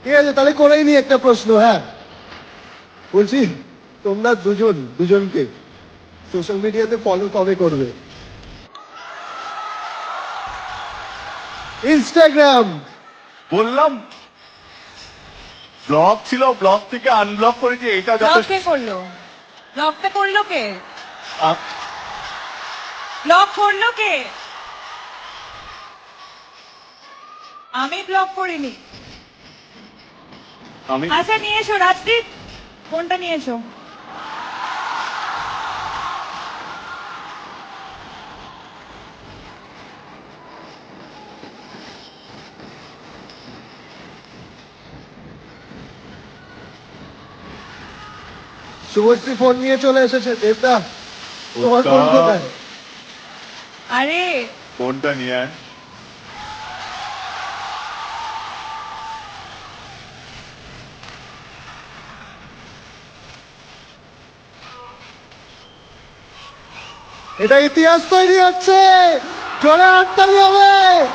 ঠিক আছে, তাহলে করেই নি একটা প্রশ্ন। হ্যাঁ, বলছি তোমরা দুজনকে সোশ্যাল মিডিয়াতে ফলো কবে করবে? ইনস্টাগ্রাম। বললাম ব্লক ছিল, ব্লক থেকে আনব্লক করেছি, এটা ব্লক যথেষ্ট। কে করলো? ব্লকটা করলো কে? আ- ব্লক করলো কে? আমি ব্লক করিনি। আমি আচ্ছা নিয়ে এসো রাজদীপ, ফোনটা নিয়ে এসো। শুভশ্রী ফোন নিয়ে চলে এসেছে। দেবদা, তোমার ফোন কোথায়? আরে ফোনটা নিয়ে আয়। এটা ইতিহাস তৈরি হচ্ছে। জোরে হাততালি হবে,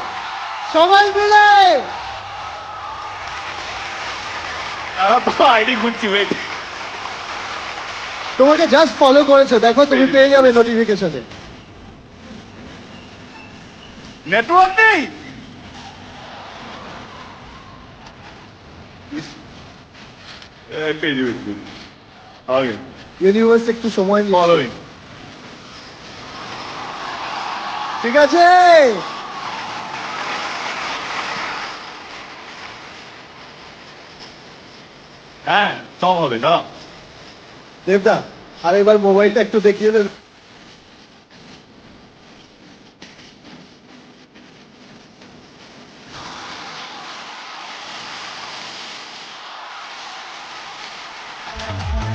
সবাই মিলে। আইডি খুঁজছি, ওয়েট। তোমাকে জাস্ট ফলো করেছে, দেখো তুমি পেয়ে যাবে নোটিফিকেশনে। নেটওয়ার্ক নেই। পেয়ে যাবে। ওকে, ইউনিভার্স একটু সময় নিয়ে। ফলোইং। ঠিক আছে, হ্যাঁ, সব হবে না। দেবদা আর এবার মোবাইলটা একটু দেখিয়ে দেবে।